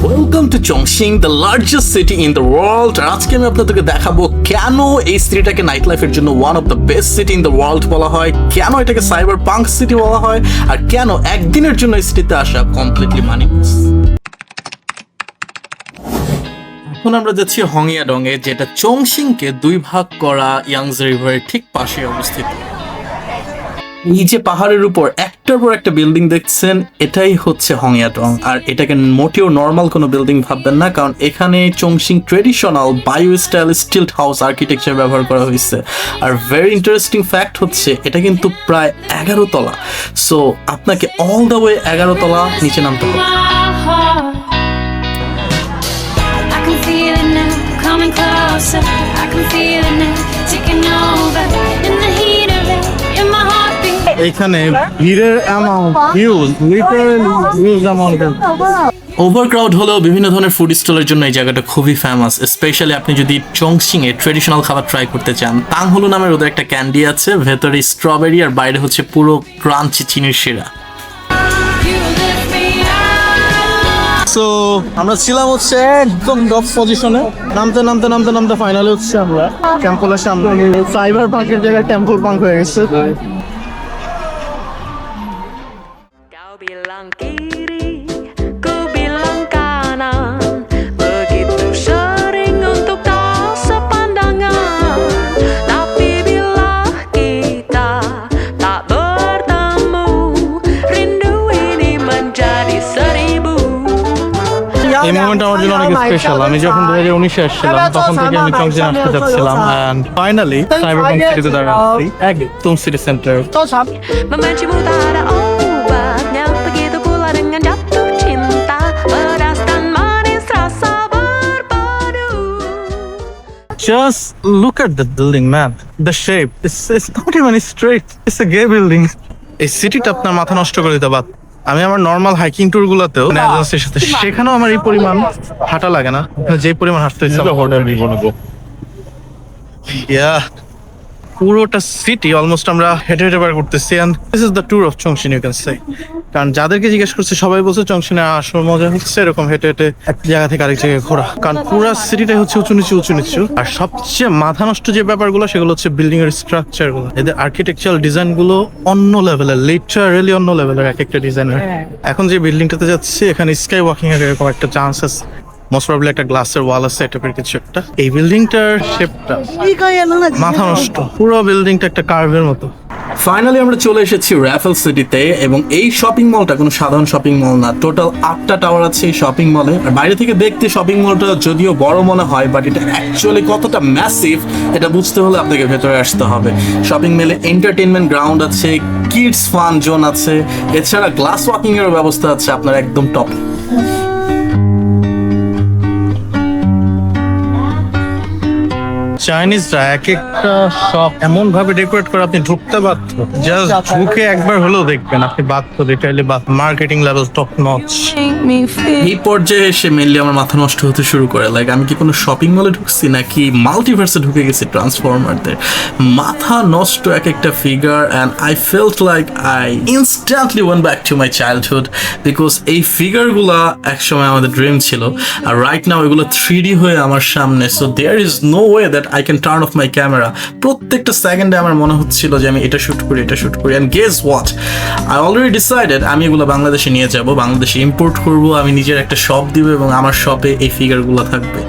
Welcome to Chongqing, the largest city in the world. আর আজকে আমি আপনাদেরকে দেখাবো কেন এই সিটিটাকে নাইট লাইফের জন্য one of the best city in the world বলা হয়, কেন এটাকে সাইবার পাঙ্ক সিটি বলা হয়, আর কেন একদিনের জন্য এই সিটিতে আসা কমপ্লিটলি মানিলেস। এখন আমরা যাচ্ছি হংয়াডং-এ, যেটা চংশিংকে দুই ভাগ করা ইয়াংজি রিভারের ঠিক পাশে অবস্থিত। এই যে পাহাড়ের উপর একটার পর একটা বিল্ডিং দেখছেন, এটাই হচ্ছে হংয়াডং। আর এটাকে মোটেও নর্মাল কোনো বিল্ডিং ভাববেন না, কারণ এখানে Chongqing traditional Bayu style stilted house architecture ব্যবহার করা হয়েছে। আর ভেরি ইন্টারেস্টিং ফ্যাক্ট হচ্ছে এটা কিন্তু প্রায় 11 তলা। সো আপনাকে অল দ্য ওয়ে 11 তলা নিচে নামতে হবে। Coming closer, I can feel it now, taking over in the heat of it, in my heartbeat. এখানে ভিড়ের amount huge, literally huge amount. Overcrowd হলেও বিভিন্ন ধরনের ফুড স্টলের জন্য এই জায়গাটা খুবই ফেমাস। স্পেশালি আপনি যদি চংশিং এ ট্রেডিশনাল খাবার ট্রাই করতে চান, তাংহুলু নামের ওদের একটা ক্যান্ডি আছে, ভেতরে স্ট্রবেরি আর বাইরে হচ্ছে পুরো ক্রাঞ্চি চিনির শিরা। সো আমরা ছিলাম হচ্ছে একদম টপ পজিশনে, নামতে নামতে নামতে নামতে ফাইনালে হচ্ছে আমরা টেম্পলের সামনে। সাইবার পাঙ্কের জায়গায় টেম্পল পাঙ্ক হয়ে গেছে। Kau bilang kiri, ku bilang kanan, begitu sering untuk kau sepandangan. Tapi bila kita tak bertemu, rindu ini menjadi seribu. এই মোমেন্ট আমার জন্য অনেক স্পেশাল। আমি যখন 2019-এ আসছিলাম তখন থেকে আমি চংশিং আসতে যাচ্ছিলাম, এন্ড ফাইনালি সাইবার পাঙ্ক সিটিতে দাঁড়াচ্ছি একদম city centre. Membencimu tak ada obatnya, begitu pula dengan jatuh cinta, pedas dan manis rasa berpadu. Just look at the building, man. The shape. It's not even straight. It's a gay building. এই সিটিটা আপনার মাথা নষ্ট করে দিতে বাদ। আমি আমার নর্মাল হাইকিং ট্যুর গুলোতেও এজেন্সির সাথে, সেখানেও আমার এই পরিমাণ হাঁটা লাগে না, যে পরিমাণ হাঁটতে হচ্ছে। পুরোটা সিটি অলমোস্ট আমরা হেঁটে হেঁটে বার করতেছি, and this is the tour of Chongqing, you can say. কারণ যাদেরকে জিজ্ঞেস করছে সবাই বলছে চংশিংয়ে আসল মজা হচ্ছে এরকম হেঁটে হেঁটে এক জায়গা থেকে আরেক জায়গায় ঘোরা। কারণ পুরো সিটিটাই হচ্ছে উঁচু নিচু উঁচু নিচু। আর সবচেয়ে মাথা নষ্ট যে ব্যাপারগুলো সেগুলো হচ্ছে বিল্ডিং এর স্ট্রাকচার গুলো। এদের আর্কিটেকচারাল ডিজাইন গুলো অন্য লেভেলের, লিটারালি অন্য লেভেলের এক একটা ডিজাইনের। এখন যে বিল্ডিংটাতে যাচ্ছি এখানে স্কাই ওয়াকিং এর এরকম একটা চান্স আছে, মোস্ট প্রবাবলি একটা গ্লাসের ওয়াল আছে টাইপের কিছু একটা। এই বিল্ডিংটার শেপটা মাথা নষ্ট, পুরো বিল্ডিংটা একটা কার্ভের মতো। ফাইনালি আমরা চলে এসেছি র্যাফেল সিটিতে, এবং এই শপিং মলটা কোনো সাধারণ শপিং মল না। টোটাল 8টা টাওয়ার আছে এই শপিং মলে। আর বাইরে থেকে দেখতে শপিং মলটা যদিও বড় মনে হয়, বাট এটা অ্যাকচুয়ালি কতটা ম্যাসিভ এটা বুঝতে হলে আপনাকে ভেতরে আসতে হবে। শপিং মলে এন্টারটেনমেন্ট গ্রাউন্ড আছে, কিডস ফান জোন আছে, এছাড়া গ্লাস ওয়াকিং এর ব্যবস্থা আছে আপনার একদম টপ। চাইনিজরা এক একটা শপ এমন ভাবে ডেকোরেট করে আপনি ঢুকতে বাধ্য, জাস্ট ঢুকে একবার হলেও দেখবেন আপনি বাধ্য। রিটেইলে বা মার্কেটিং লেভেল টপ নচ। এই পর্যায়ে এসে মেনলি আমার মাথা নষ্ট হতে শুরু করে, লাইক আমি কি কোনো শপিং মলে ঢুকছি নাকি মাল্টিভার্সে ঢুকে গেছি ট্রান্সফরমারদের। মাথা নষ্ট এক একটা figure, and I felt like I instantly went back to my childhood, because এই ফিগারগুলা একসময় আমাদের ড্রিম ছিল, আর রাইট নাও এগুলো 3D হয়ে আমার সামনে। So there is no way that I can turn off my camera. প্রত্যেকটা সেকেন্ডে আমার মনে হচ্ছিল যে আমি এটা শুট করি, এটা শুট করি। And guess what? I already decided আমি এগুলো বাংলাদেশে নিয়ে যাব, বাংলাদেশে ইম্পোর্ট করব, আমি নিজের একটা শপ দিব এবং আমার শপে এই ফিগারগুলো থাকবে।